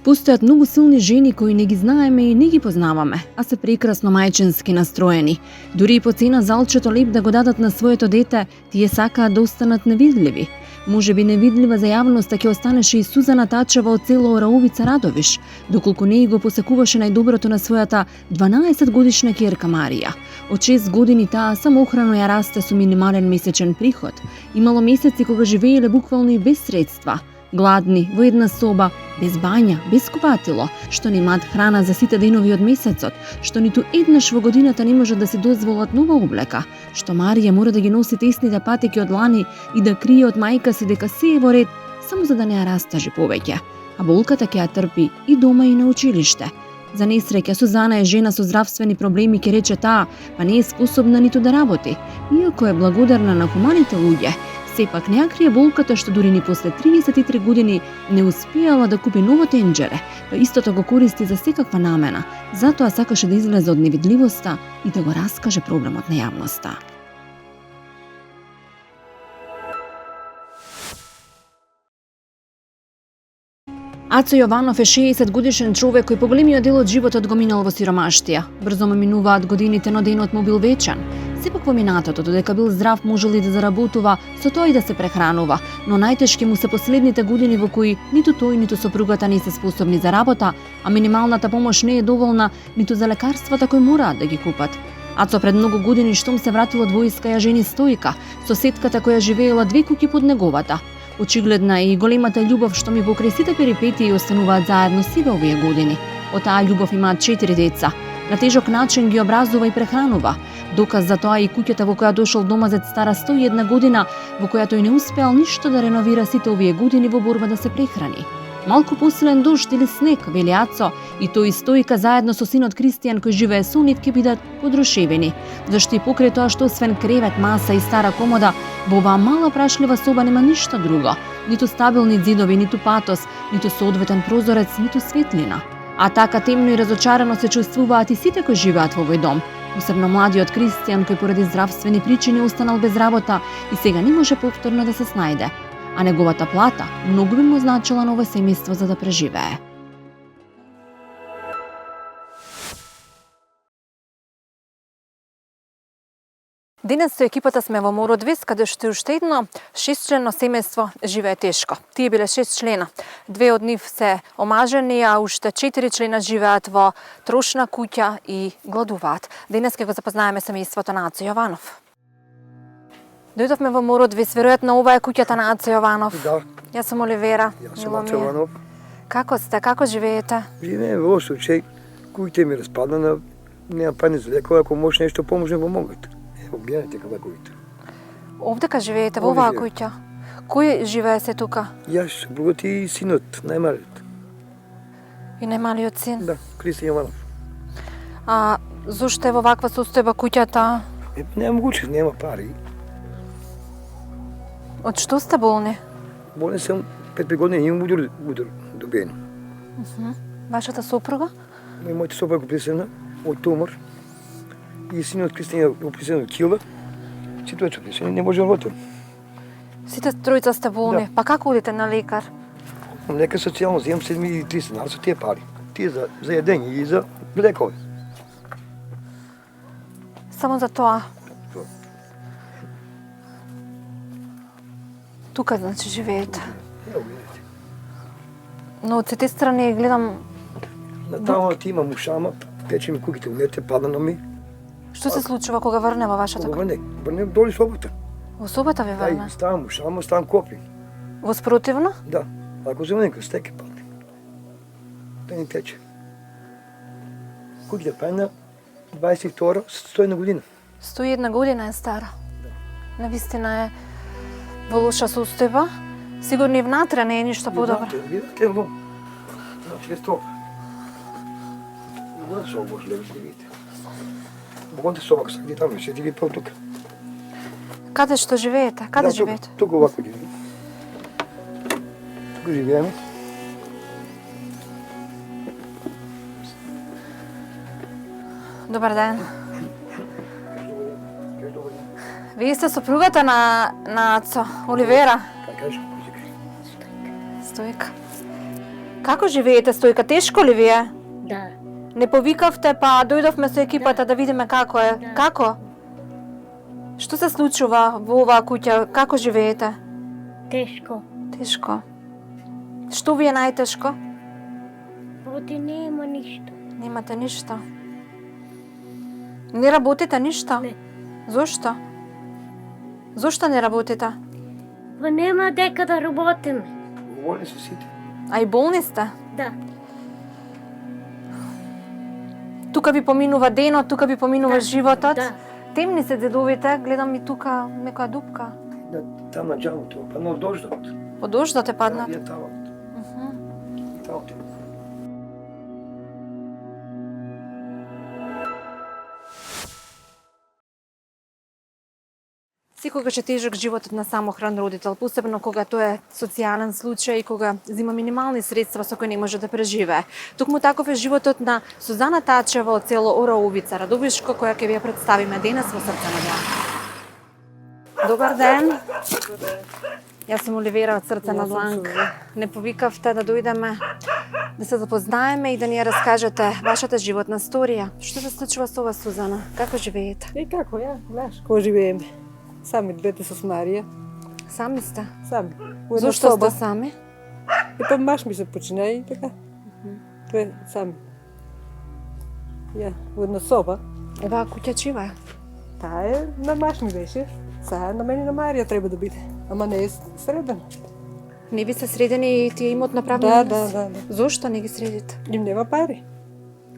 Постојат многу силни жени кои не ги знаеме и не ги познаваме, а се прекрасно мајчински настроени. Дури и по цена залчето леп да го дадат на своето дете, тие сакаат да останат невидливи. Можеби невидлива за јавноста ќе останеше и Сузана Тачева од село Ораовица Радовиш, доколку не го посекуваше најдоброто на својата 12-годишна ќерка Марија. Од 6 години таа самоохрано ја расте со минимален месечен приход. Имало месеци кога живееле буквално и без средства. Гладни, во една соба, без бања, без купатило, што немаат храна за сите денови од месецот, што ниту еднаш во годината не можат да си дозволат нова облека, што Марија мора да ги носи тесните патеки од лани и да крие од мајка си дека се е во ред, само за да не ја растажи повеќе. А болката ќе ја трпи и дома и на училиште. За несреќа, Сузана е жена со здравствени проблеми, ќе рече таа, па не е способна ниту да работи, иако е благодарна на хуманите луѓе. Сепак не ја крие болката што дури ни после 33 години не успеала да купи ново тенџере, па истото го користи за секаква намена. Затоа сакаше да излезе од невидливоста и да го раскаже проблемот на јавноста. Ацо Јованов е 60 годишен човек кој поголемиот дел од животот го минал во сиромаштија. Брзо му минуваат годините, но денот му бил вечен. Сепак во минатото, додека бил здрав, можел и да заработува, со тој да се прехранува, но најтешки му се последните години во кои ниту тој, ниту сопругата не се способни за работа, а минималната помош не е доволна ниту за лекарствата кои мораат да ги купат. Ацо пред многу години штом се вратил од војска ја жени Стојка, соседката која живеела 2 куќи под неговата. Очигледна е и големата љубов што ми покрај сите перипетии остануваат заедно сите овие години. Од таа љубов имаат 4 деца. На тежок начин ги образува и прехранува. Доказ за тоа и куќата во која дошол домазет стара 101 година, во која тој не успеал ништо да реновира сите овие години во борба да се прехрани. Малку посилен дожд или снег, вели Ацо, и тој Стојка заедно со синот Кристијан кој живее со нив ќе бидат подрушевени, зашто и покрај тоа што освен кревет, маса и стара комода, во оваа мала прашлива соба нема ништо друго, ниту стабилни ѕидови, ниту патос, ниту соодветен прозорец, ниту светлина. А така темно и разочарано се чувствуваат и сите кои живеат во овој дом. Посебно младиот Кристијан кој поради здравствени причини останал без работа и сега не може повторно да се снајде. А неговата плата многу би му значила ново семејство за да преживее. Денес со екипата сме во Мородвис, каде што уште едно 6-члено семејство живее тешко. Тие биле 6 члена. 2 од нив се омажени, а уште 4 члена живеат во трошна куќа и гладуваат. Денес ќе го запознаеме семејството на Ацо Јованов. Дојдовме во Мородвис, веројатно ова е куќата на Ацо Јованов. Да. Јас сум Оливера. Јас сум Ацо Јованов. Како сте? Како живеете? Живеем во случај, куќите ми распаднана, нема пари за лекови, ако може нешто поможе помогат. Ево, гледате како куќите. Овдека живеете во оваа куќа? Кој живее се тука? Јас, супругот и синот, најмалиот. И најмалиот син? Да, Кристијан Јованов. А зошто е во ваква состојба куќата? Нема могуćност, нема пари. Од што сте болни? Болен сум 5 години, имам удар добиен. Вашата сопруга? Мојата сопруга опресена од тумор и синот Кристијан е опресен од кила. Сите се опресени, не може да работи. Сите тројца сте болни. Да. Па како одите на лекар? Лекар социјално, земам 7300 динара со тие пари. Тие за јадење и за лекови. Само за тоа? Тука, значи, живеете. Ево, видите. Но од сите страни гледам... На таму ти имам ушама, пече ми куќите, умете, паднано ми. Што се случува кога врне во вашата Кога куќа? врне доли собота. Во собота ви Да, врне? и ставам ушама, ставам копи. Воспротивно? Да, ако земе некој стеке падне. Да не тече. Куќите падна 22, 101 година. 101 година е стара. Навистина е во лоша состојба. Сигурно и внатре не е ништо подобро. Видите, во. Значи е стоп. Гора со обош леви се видите. Богонте собак са где таму, седи ви пол тука. Каде што живеете? Каде живеете? Тука овако живееме. Тука живееме. Добар ден. Вие сте сопругата на Ацо, Оливера. Как кажеш? Стојка. Како живеете, Стојка? Тешко ли ви е? Да. Не повикавте, па дојдовме со екипата да видиме како е. Да. Како? Што се случува во оваа куќа? Како живеете? Тешко. Тешко. Што ви е најтешко? Оти нема ништо. Немате ништо. Не работите ништо? Не. Зошто? Зошто не работите? Па нема дека да работиме. Уволни се сите. А и болни сте? Да. Тука ви поминува денот, тука ви поминува Да. животот. Да. Темни се дедовите, гледам и тука некоја дупка. Там на джамото, па на дождот. По дождот е паднат. Е таму. Таму. Секогаш е тежок животот на самохран родител, посебно кога тоа е социјален случај, кога зима минимални средства со кои не може да преживее. Токму таков е животот на Сузана Тачева од село Ороувица, Радовишко, која ќе ви ја представиме денес во Срце на длан. Добар ден. Јас сум Оливера од Срце на длан. Не повикавте да дојдеме да се запознаеме и да ни ја раскажете вашата животна сторија. Што се случува со вас, Сузана? Како живеете? И како ја, знаеш, кој живееме? Сами двете со Марија, Сами сте? сами. Во една Зошто соба. сте сами? И па маш ми се почина и така. Тоа сами. Ја, во една соба. Оваа куќа чива е? Таа е на маш ми беше. Сега на мене и на Марија треба да биде. Ама не е среден. Не ви се средени тие имот направени? Да. Зошто не ги средите? Им нема пари.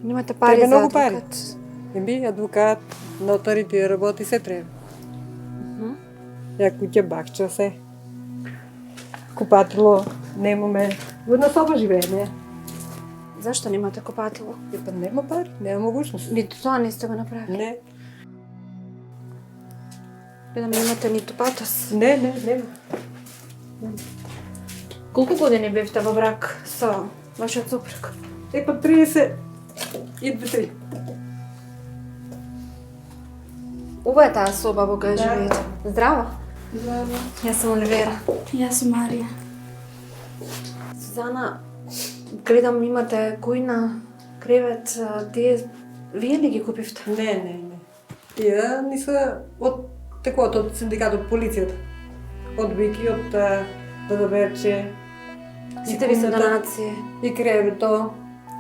Немате пари Треба за многу пари. адвокат? Им адвокат, нотари, тие работи, се треба. Ја куќа бакча се. Купатило немаме. Во една соба живееме. Зашто немате копатило? И па нема пари, нема могуćност. Ниту тоа не сте го направили. Не, Видам немате ниту патос. нема. Колку години бевте во брак со вашиот сопруг? Па 30 и 2-3. Ова е таа соба во која живеете. Здраво. Здраво. Јас сум Оливера. Јас сум Марија. Сузана, гледам имате кујна, кревет, тие вие ли ги купивте? Не. Тие не се од текот од синдикатот полицијата. Од Вики, од ДДБЧ. Сите ви се кујната, донации. И кревето,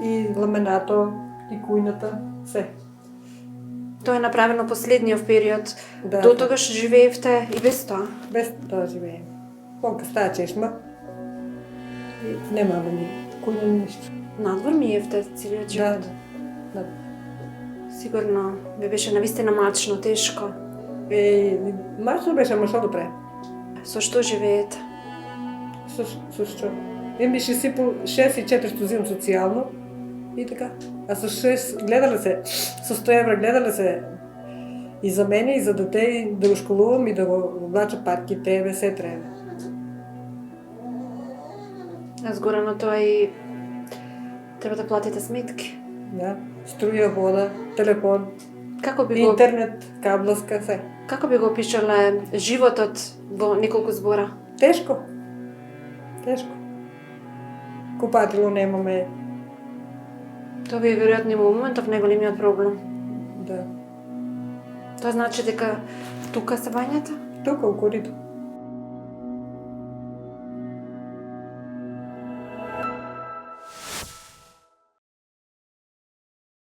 и ламенато, и кујната, се. Тоа е направено последниот период. Да. До тогаш живеевте и без тоа. Без тоа живееме. Колка стаа чешма. И немаме ни кујна ни ништо. Надвор миевте целиот Да, живот. да. Сигурно ви беше навистина мачно, тешко. Мачно беше, ама што да правим? Со што живеете? Со што? Им беше сипал 6.400 зим социјално и така. А со 6 гледале се, со 100 евра гледале се и за мене, и за дете, и да го школувам, и да го влача парки, тебе, се треба. А згора на тоа и треба да платите сметки. Да. Струја, вода, телефон, Како би го интернет, кабловска, се. Како би го опишале животот во неколку збора? Тешко. Купатило немаме. Тоа ви е веројатно во моментов најголемиот проблем. Да. Тоа значи дека тука се бањате? Тука у коридор.